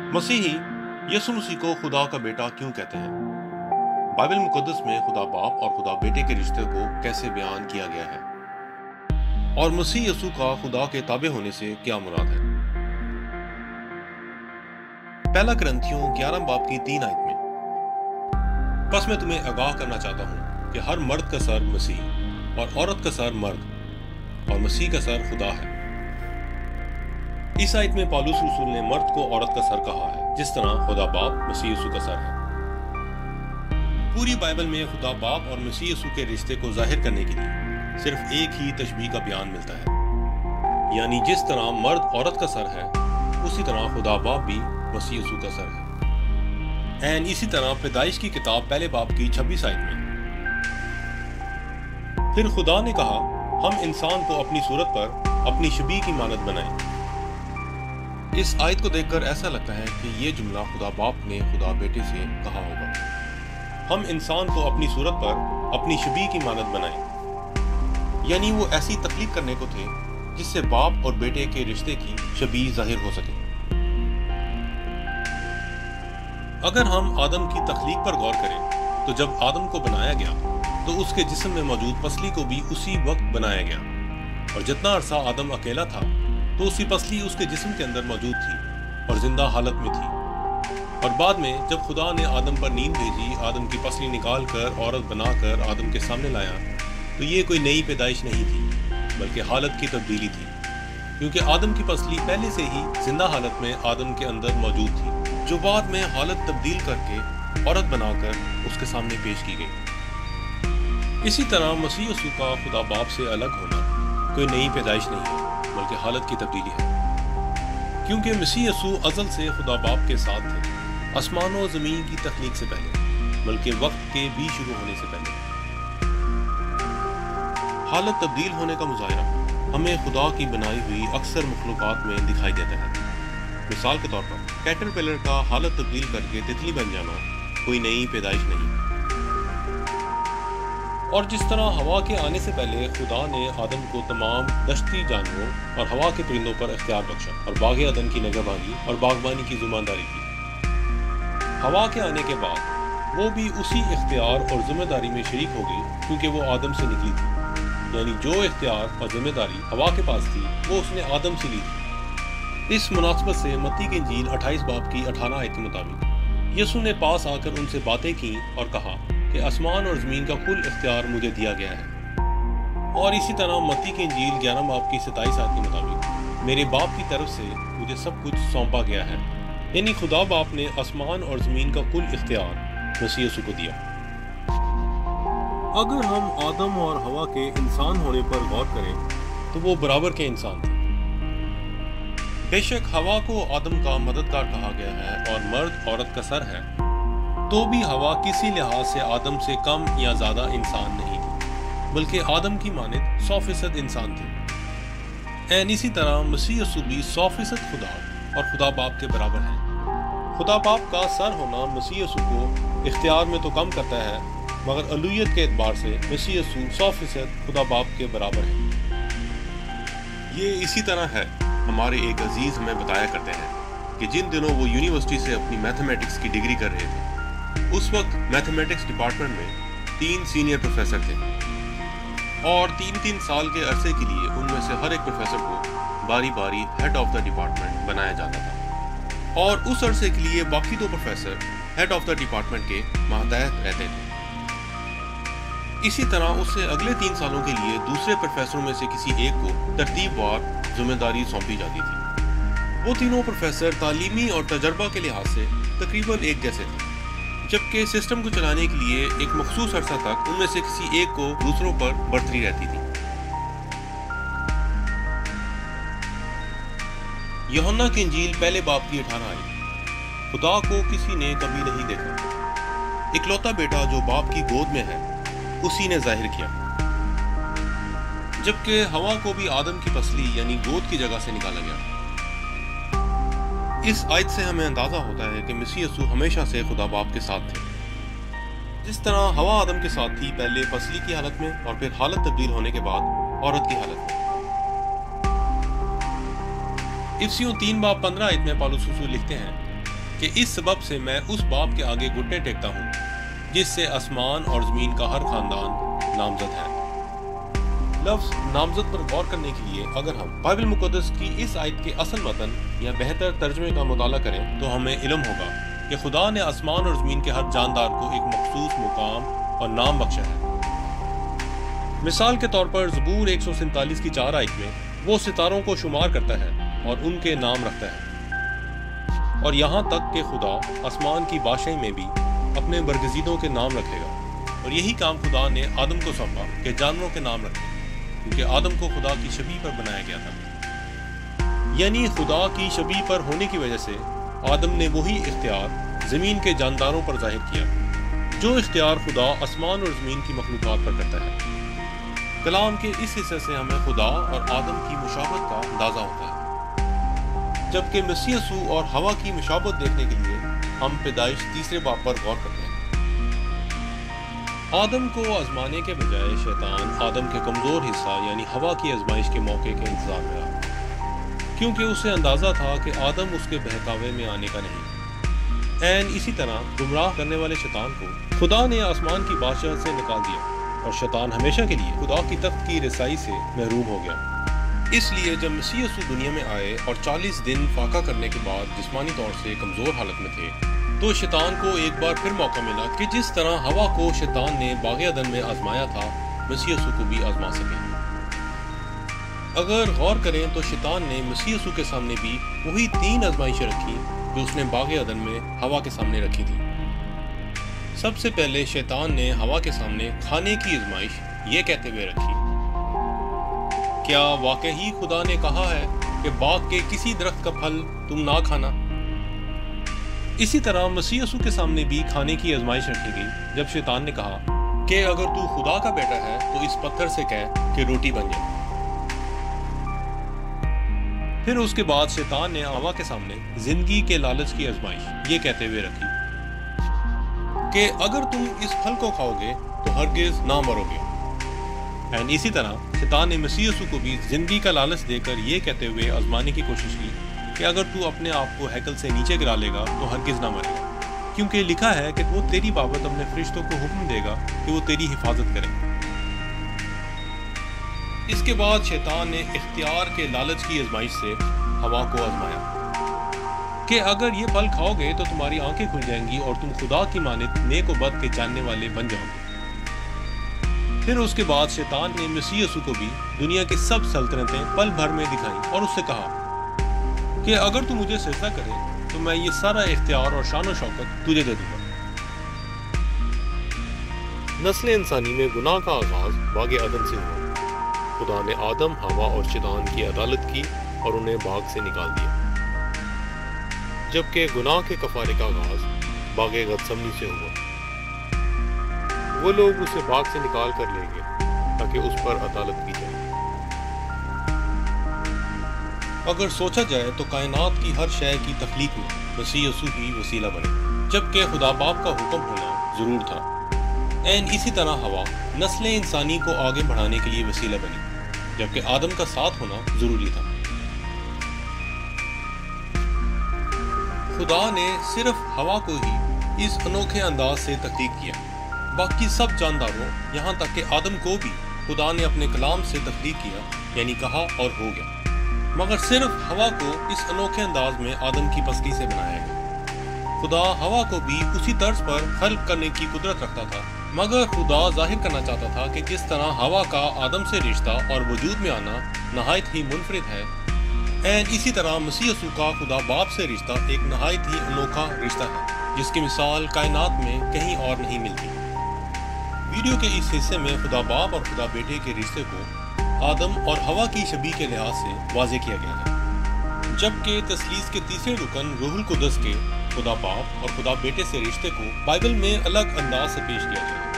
मसीही यसु मसीह को खुदा का बेटा क्यों कहते हैं? बाइबल मुकद्दस में खुदा बाप और खुदा बेटे के रिश्ते को कैसे बयान किया गया है और मसीह यसु का खुदा के ताबे होने से क्या मुराद है? पहला करंथियों 11 बाब की 3 आयत में, बस मैं तुम्हें आगाह करना चाहता हूं कि हर मर्द का सर मसीह और औरत का सर मर्द और मसीह का सर खुदा है। इस आयत में पौलुस रसूल ने मर्द को औरत का सर कहा है, जिस तरह खुदा बाप मसीह यसु का सर है। पूरी बाइबल में खुदा बाप और मसीह यसु के रिश्ते को जाहिर करने के लिए सिर्फ एक ही तशबीह का बयान मिलता है, यानी जिस तरह मर्द औरत का सर है उसी तरह खुदा बाप भी मसीह यसु का सर है। एंड इसी तरह पैदाइश की किताब पहले बाब की 26 आयत में, फिर खुदा ने कहा हम इंसान को अपनी सूरत पर अपनी शबीह की मानद बनाएं। इस आयत को देखकर ऐसा लगता है कि ये जुमला खुदा बाप ने खुदा बेटे से कहा होगा, हम इंसान को अपनी सूरत पर अपनी शबीह की मानद बनाएं, यानी वो ऐसी तख्लीक करने को थे जिससे बाप और बेटे के रिश्ते की शबीह जाहिर हो सके। अगर हम आदम की तख्लीक पर गौर करें तो जब आदम को बनाया गया तो उसके जिस्म में मौजूद पसली को भी उसी वक्त बनाया गया, और जितना अरसा आदम अकेला था तो उसकी पसली उसके जिस्म के अंदर मौजूद थी और जिंदा हालत में थी। और बाद में जब खुदा ने आदम पर नींद भेजी, आदम की पसली निकाल कर औरत बनाकर आदम के सामने लाया, तो ये कोई नई पैदाइश नहीं थी बल्कि हालत की तब्दीली थी, क्योंकि आदम की पसली पहले से ही जिंदा हालत में आदम के अंदर मौजूद थी, जो बाद में हालत तब्दील करके औरत बनाकर उसके सामने पेश की गई। इसी तरह मसीह यसु का खुदा बाप से अलग होना कोई नई पैदाइश नहीं है बल्कि हालत की तब्दीली है, क्योंकि मसीह यसु अज़ल से खुदा बाप के साथ थे, आसमान और ज़मीन की तख्लीक से पहले, बल्कि वक्त के भी शुरू होने से पहले। हालत तब्दील होने का मुज़ाहिरा हमें खुदा की बनाई हुई अक्सर मखलूक़ात में दिखाई देता है। मिसाल के तौर पर कैटरपिलर का हालत तब्दील करके तितली बन जाना कोई नई पैदाइश नहीं। और जिस तरह हवा के आने से पहले खुदा ने आदम को तमाम दश्ती जानवरों और हवा के परिंदों पर इख्तियार बख्शा और बाग़ अदन की निगहबानी और बागबानी की ज़िम्मेदारी दी, हवा के आने के बाद वो भी उसी इख्तियार और ज़िम्मेदारी में शरीक हो गई, क्योंकि वो आदम से निकली थी, यानी जो इख्तियार और ज़िम्मेदारी हवा के पास थी वो उसने आदम से ली थी। इस मुनासबत से मत्ती की इंजील 28 बाब की 18 आयत के मुताबिक यसु ने पास आकर उनसे बातें की और कहा कि आसमान और ज़मीन का कुल इख्तियार मुझे दिया गया है। और इसी तरह मत्ती की इंजील 11 बाब की 27 आयत के मुताबिक मेरे बाप की तरफ से मुझे सब कुछ सौंपा गया है, यानी खुदा बाप ने आसमान और ज़मीन का कुल इख्तियार मसीह यसु को दिया। अगर हम आदम और हवा के इंसान होने पर गौर करें तो वो बराबर के इंसान थे। बेशक हवा को आदम का मददगार कहा गया है और मर्द औरत का सर है, तो भी हवा किसी लिहाज से आदम से कम या ज़्यादा इंसान नहीं थी, बल्कि आदम की मानित 100% इंसान थे। एंड इसी तरह मसीह यसु भी 100% खुदा और खुदा बाप के बराबर है। खुदा बाप का सर होना मसीह यसु को इख्तियार में तो कम करता है, मगर अलूहियत के एतबार से मसीह यसु 100% खुदा बाप के बराबर है। ये इसी तरह है, हमारे एक अजीज हमें बताया करते हैं कि जिन दिनों वो यूनिवर्सिटी से अपनी मैथमेटिक्स की डिग्री कर रहे थे, उस वक्त मैथमेटिक्स डिपार्टमेंट में 3 सीनियर प्रोफेसर थे और 3-3 साल के अरसे के लिए उनमें से हर एक प्रोफेसर को बारी बारी हेड ऑफ द डिपार्टमेंट बनाया जाता था, और उस अरसे के लिए बाकी 2 professor head of the department के मातहत रहते थे। इसी तरह उससे अगले 3 सालों के लिए दूसरे प्रोफेसरों में से किसी एक को तरतीबवार जिम्मेदारी सौंपी जाती थी। वो तीनों प्रोफेसर तालीमी और तजर्बा के लिहाज से तकरीबन एक जैसे थे, जबकि सिस्टम को चलाने के लिए एक मखसूस अरसा तक उनमें से किसी एक को दूसरों पर बर्तरी रहती थी। यूहन्ना की इंजील पहले बाब की 18 आयत, खुदा को किसी ने कभी नहीं देखा, इकलौता बेटा जो बाप की गोद में है उसी ने जाहिर किया। जबकि हवा को भी आदम की पसली यानी गोद की जगह से निकाला गया। इस आयत से हमें अंदाजा होता है कि मसीह यसु हमेशा से खुदा बाप के साथ थे। जिस तरह हवा आदम के साथ थी, पहले पसली की हालत में और फिर हालत तब्दील होने के बाद औरत की हालत में। इफिसियों 3 बाब 15 आयत में पौलुस रसूल लिखते हैं کہ اس سبب سے میں اس باپ کے آگے گھٹنے ٹیکتا ہوں جس سے آسمان اور زمین کا ہر خاندان نامزد ہے۔ لفظ نامزد پر غور کرنے کے لیے اگر ہم بائبل مقدس کی اس آیت کے اصل متن یا بہتر ترجمے کا مطالعہ کریں تو ہمیں علم ہوگا کہ خدا نے آسمان اور زمین کے ہر جاندار کو ایک مخصوص مقام اور نام بخشا ہے۔ مثال کے طور پر زبور 147 کی 4 آیت میں وہ ستاروں کو شمار کرتا ہے اور ان کے نام رکھتا ہے، اور یہاں تک کہ خدا آسمان کی بادشاہی میں بھی اپنے برگزیدوں کے نام رکھے گا، اور یہی کام خدا نے آدم کو سونپا کہ جانوروں کے نام رکھے، کیونکہ آدم کو خدا کی شبیہ پر بنایا گیا تھا۔ یعنی خدا کی شبیہ پر ہونے کی وجہ سے آدم نے وہی اختیار زمین کے جانداروں پر ظاہر کیا جو اختیار خدا آسمان اور زمین کی مخلوقات پر کرتا ہے۔ کلام کے اس حصے سے ہمیں خدا اور آدم کی مشابہت کا اندازہ ہوتا ہے، جبکہ مسیح یسوع اور ہوا کی مشابہت دیکھنے کے لیے ہم پیدائش 3 باب پر غور کرتے ہیں۔ آدم کو آزمانے کے بجائے شیطان آدم کے کمزور حصہ یعنی ہوا کی آزمائش کے موقع کے انتظار میں رہا، کیونکہ اسے اندازہ تھا کہ آدم اس کے بہکاوے میں آنے کا نہیں۔ اسی طرح گمراہ کرنے والے شیطان کو خدا نے آسمان کی بادشاہ سے نکال دیا، اور شیطان ہمیشہ کے لیے خدا کی تخت کی رسائی سے محروم ہو گیا۔ اس لیے جب مسیح یسوع دنیا میں آئے اور 40 دن فاقہ کرنے کے بعد جسمانی طور سے کمزور حالت میں تھے، تو شیطان کو ایک بار پھر موقع ملا کہ جس طرح ہوا کو شیطان نے باغ عدن میں آزمایا تھا، مسیح یسوع کو بھی آزما سکے۔ اگر غور کریں تو شیطان نے مسیح یسوع کے سامنے بھی وہی 3 آزمائشیں رکھی جو اس نے باغ عدن میں ہوا کے سامنے رکھی تھی۔ سب سے پہلے شیطان نے ہوا کے سامنے کھانے کی آزمائش یہ کہتے ہوئے رکھی، کیا واقعی خدا نے کہا ہے کہ باغ کے کسی درخت کا پھل تم نہ کھانا؟ اسی طرح مسیح یسوع کے سامنے بھی کھانے کی آزمائش رکھی گئی جب شیطان نے کہا کہ اگر تو خدا کا بیٹا ہے تو اس پتھر سے کہہ کہ روٹی بن جائے۔ پھر اس کے بعد شیطان نے ہوا کے سامنے زندگی کے لالچ کی آزمائش یہ کہتے ہوئے رکھی کہ اگر تم اس پھل کو کھاؤ گے تو ہرگز نہ مرو گے۔ اسی طرح شیطان نے مسیح یسوع کو بھی زندگی کا لالچ دے کر یہ کہتے ہوئے آزمانے کی کوشش کی کہ اگر تو اپنے آپ کو ہیکل سے نیچے گرا لے گا تو ہرگز نہ مرے گا، کیونکہ لکھا ہے کہ وہ تیری بابت اپنے فرشتوں کو حکم دے گا کہ وہ تیری حفاظت کریں۔ اس کے بعد شیطان نے اختیار کے لالچ کی آزمائش سے ہوا کو آزمایا کہ اگر یہ پھل کھاؤ گے تو تمہاری آنکھیں کھل جائیں گی اور تم خدا کی مانند نیک و بد کے جاننے والے بن جاؤ گے۔ پھر اس کے بعد شیطان نے مسیح یسوع کو بھی دنیا کی سب سلطنتیں پل بھر میں دکھائیں اور اس سے کہا کہ اگر تو مجھے سجدہ کرے تو میں یہ سارا اختیار اور شان و شوکت تجھے دے دوں گا۔ نسل انسانی میں گناہ کا آغاز باغ عدن سے ہوا۔ خدا نے آدم، ہوا اور شیطان کی عدالت کی اور انہیں باغ سے نکال دیا، جبکہ گناہ کے کفارے کا آغاز باغ گتسمنی سے ہوا۔ وہ لوگ اسے باغ سے نکال کر لے گئے تاکہ اس پر عدالت کی جائے۔ اگر سوچا جائے تو کائنات کی ہر شے کی تخلیق میں مسیح یسوع ہی وسیلہ بنے، جبکہ خدا باپ کا حکم ہونا ضرور تھا۔ اسی طرح ہوا نسل انسانی کو آگے بڑھانے کے لیے وسیلہ بنی، جبکہ آدم کا ساتھ ہونا ضروری تھا۔ خدا نے صرف ہوا کو ہی اس انوکھے انداز سے تخلیق کیا، باقی سب جانداروں یہاں تک کہ آدم کو بھی خدا نے اپنے کلام سے تخلیق کیا، یعنی کہا اور ہو گیا، مگر صرف ہوا کو اس انوکھے انداز میں آدم کی پسلی سے بنایا گیا۔ خدا ہوا کو بھی اسی طرز پر خلق کرنے کی قدرت رکھتا تھا، مگر خدا ظاہر کرنا چاہتا تھا کہ جس طرح ہوا کا آدم سے رشتہ اور وجود میں آنا نہایت ہی منفرد ہے، اسی طرح مسیح یسوع کا خدا باپ سے رشتہ ایک نہایت ہی انوکھا رشتہ ہے، جس کی مثال کائنات میں کہیں اور نہیں ملتی۔ ویڈیو کے اس حصے میں خدا باپ اور خدا بیٹے کے رشتے کو آدم اور ہوا کی شبیہ کے لحاظ سے واضح کیا گیا ہے، جبکہ تثلیث کے تیسرے رکن روح القدس کے خدا باپ اور خدا بیٹے سے رشتے کو بائبل میں الگ انداز سے پیش کیا گیا ہے۔